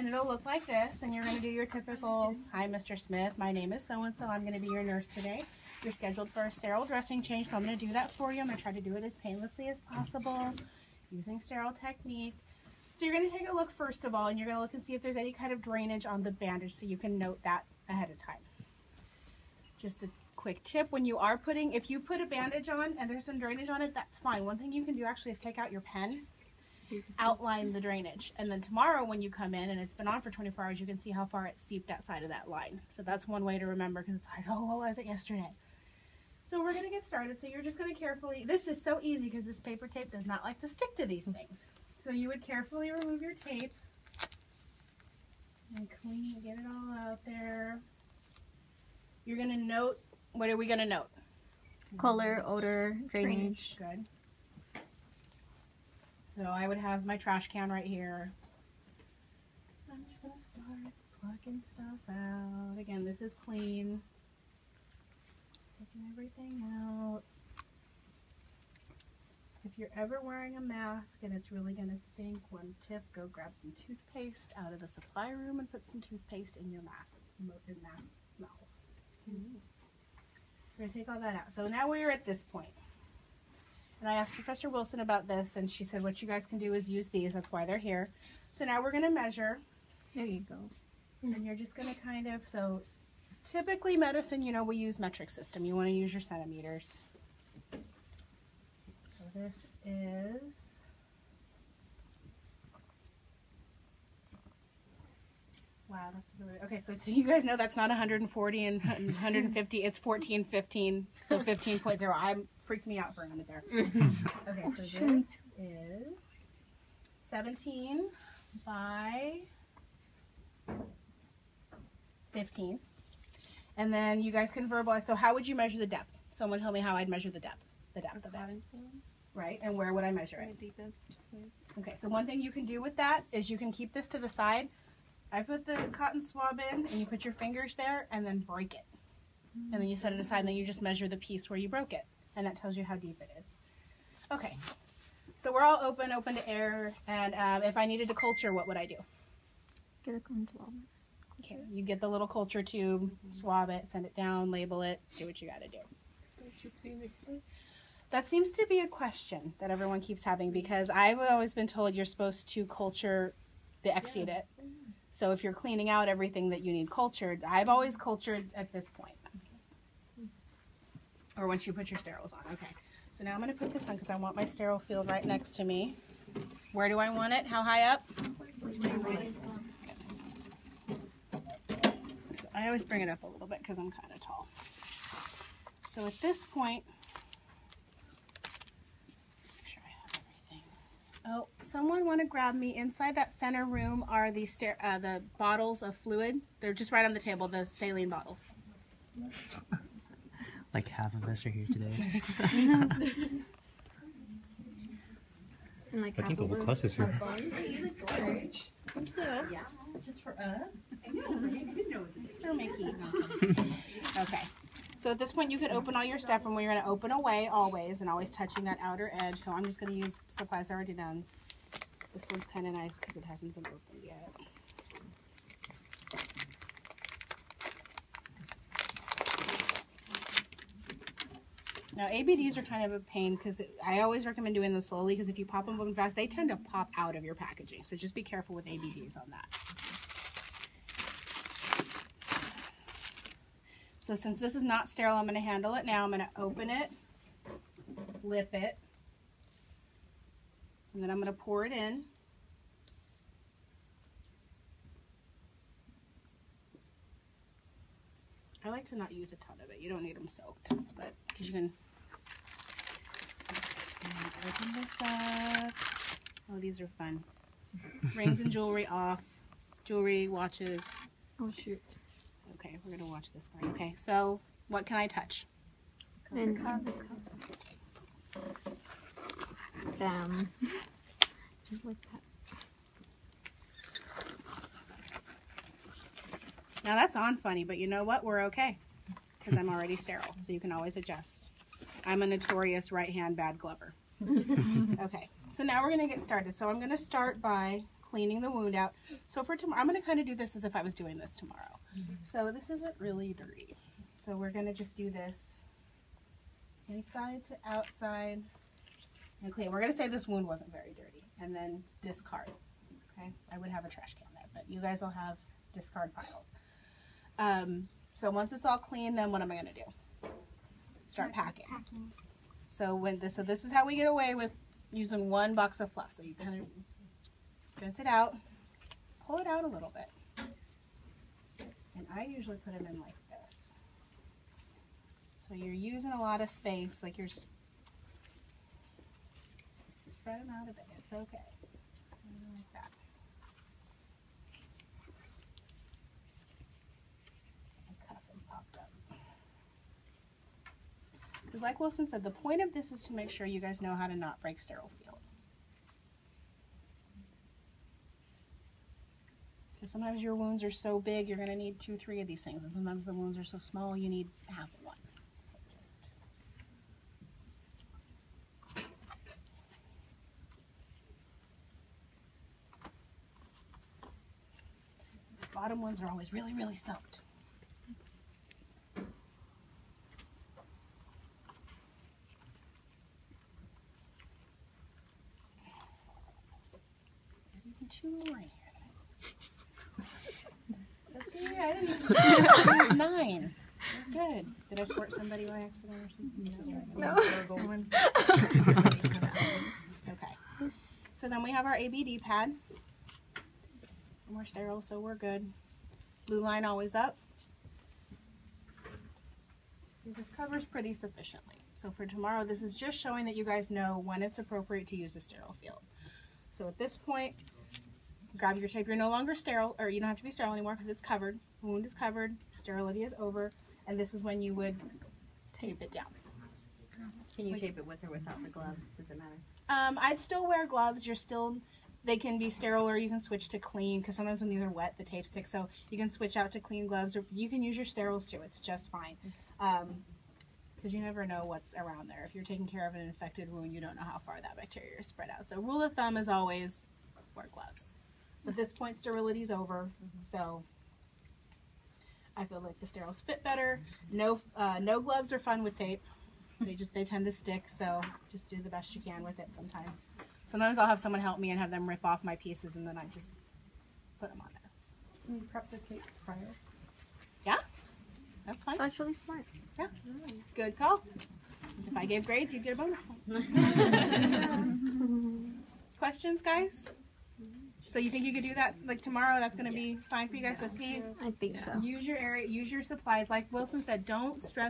and it'll look like this, and you're going to do your typical, hi Mr. Smith, my name is so-and-so, I'm going to be your nurse today. You're scheduled for a sterile dressing change, so I'm going to do that for you. I'm going to try to do it as painlessly as possible using sterile technique. So you're going to take a look first of all, and you're going to look and see if there's any kind of drainage on the bandage, so you can note that ahead of time. Just a quick tip, when you are putting, if you put a bandage on and there's some drainage on it, that's fine. One thing you can do actually is take out your pen, outline the drainage, and then tomorrow when you come in and it's been on for 24 hours, you can see how far it seeped outside of that line. So that's one way to remember, because it's like, oh, what was it yesterday? So we're going to get started. So you're just going to carefully, this is so easy because this paper tape does not like to stick to these things. So you would carefully remove your tape and clean, get it all out there. You're going to note, what are we going to note? Color, odor, drainage. Good. So I would have my trash can right here. I'm just going to start plucking stuff out. Again, this is clean. Just taking everything out. If you're ever wearing a mask and it's really going to stink, one tip, go grab some toothpaste out of the supply room and put some toothpaste in your mask. Mask smells. So we're going to take all that out. So now we're at this point. And I asked Professor Wilson about this, and she said what you guys can do is use these. That's why they're here. So now we're going to measure. There you go. And you're just going to kind of, so typically medicine, you know, we use metric system. You want to use your centimeters. So this is, wow, that's really, okay, so you guys know that's not 140 and 150, it's 14, 15, so 15.0. I'm freaked me out for a minute there. Okay, so this is 17 by 15. And then you guys can verbalize, so how would you measure the depth? Someone tell me how I'd measure the depth. The depth of it. Right, and where would I measure it? The deepest place. Okay, so one thing you can do with that is you can keep this to the side. I put the cotton swab in, and you put your fingers there, and then break it. And then you set it aside, and then you just measure the piece where you broke it. And that tells you how deep it is. Okay, so we're all open to air, and if I needed to culture, what would I do? Get a cotton swab. Okay, you get the little culture tube, swab it, send it down, label it, do what you gotta do. Don't you clean it first? That seems to be a question that everyone keeps having, because I've always been told you're supposed to culture the exudate. So if you're cleaning out everything that you need cultured, I've always cultured at this point. Or once you put your steriles on. Okay. So now I'm going to put this on because I want my sterile field right next to me. Where do I want it? How high up? So I always bring it up a little bit because I'm kind of tall. So at this point, oh, someone want to grab me? Inside that center room are the bottles of fluid. They're just right on the table, the saline bottles. Like half of us are here today. And like I think the whole class is here. Yeah, just for us. I know, right? I didn't know it was for Mickey. Okay. So at this point, you could open all your stuff, and we're going to open away always, and always touching that outer edge. So I'm just going to use supplies already done. This one's kind of nice because it hasn't been opened yet. Now ABDs are kind of a pain because I always recommend doing them slowly, because if you pop them open fast, they tend to pop out of your packaging. So just be careful with ABDs on that. So since this is not sterile, I'm going to handle it now. I'm going to open it, lip it, and then I'm going to pour it in. I like to not use a ton of it. You don't need them soaked, but because you can open this up. Oh, these are fun. Rings and jewelry off. Jewelry, watches. Oh shoot. Okay, we're gonna watch this part. Okay, so what can I touch? And the cups. Bam. Just like that. Now that's on funny, but you know what? We're okay because I'm already sterile, so you can always adjust. I'm a notorious right-hand bad glover. Okay, so now we're gonna get started. So I'm gonna start by cleaning the wound out. So for tomorrow, I'm going to kind of do this as if I was doing this tomorrow. So this isn't really dirty. So we're going to just do this inside to outside and clean. We're going to say this wound wasn't very dirty and then discard. Okay, I would have a trash can there, but you guys will have discard piles. So once it's all clean, then what am I going to do? Start packing. So this is how we get away with using one box of fluff. So you kind of rinse it out, pull it out a little bit, and I usually put them in like this. So you're using a lot of space, like you're spread them out a bit. It's okay, like that. My cuff has popped up. Because like Wilson said, the point of this is to make sure you guys know how to not break sterile field. Because sometimes your wounds are so big, you're going to need 2, 3 of these things. And sometimes the wounds are so small, you need half of one. So these bottom ones are always really, really soaked. Two right here. So see, I didn't even there's 9. Good. Did I squirt somebody by accident or something? This is right. No. Okay. So then we have our ABD pad. And we're sterile, so we're good. Blue line always up. See, this covers pretty sufficiently. So for tomorrow, this is just showing that you guys know when it's appropriate to use the sterile field. So at this point, grab your tape. You're no longer sterile, or you don't have to be sterile anymore because it's covered. The wound is covered. Sterility is over. And this is when you would tape it down. Can you tape it with or without the gloves? Does it matter? I'd still wear gloves. They can be sterile or you can switch to clean because sometimes when these are wet, the tape sticks. So you can switch out to clean gloves or you can use your steriles too. It's just fine. Because you never know what's around there. If you're taking care of an infected wound, you don't know how far that bacteria is spread out. So rule of thumb is always wear gloves. At this point, sterility is over, so I feel like the steriles fit better. No gloves are fun with tape. They tend to stick, so just do the best you can with it sometimes. Sometimes I'll have someone help me and have them rip off my pieces, and then I just put them on there. Can you prep the tape prior? Yeah, that's fine. That's really smart. Yeah, good call. If I gave grades, you'd get a bonus point. Questions, guys? So you think you could do that like tomorrow? That's going to be fine for you guys to see. I think so. Use your area, use your supplies. Like Wilson said, don't stress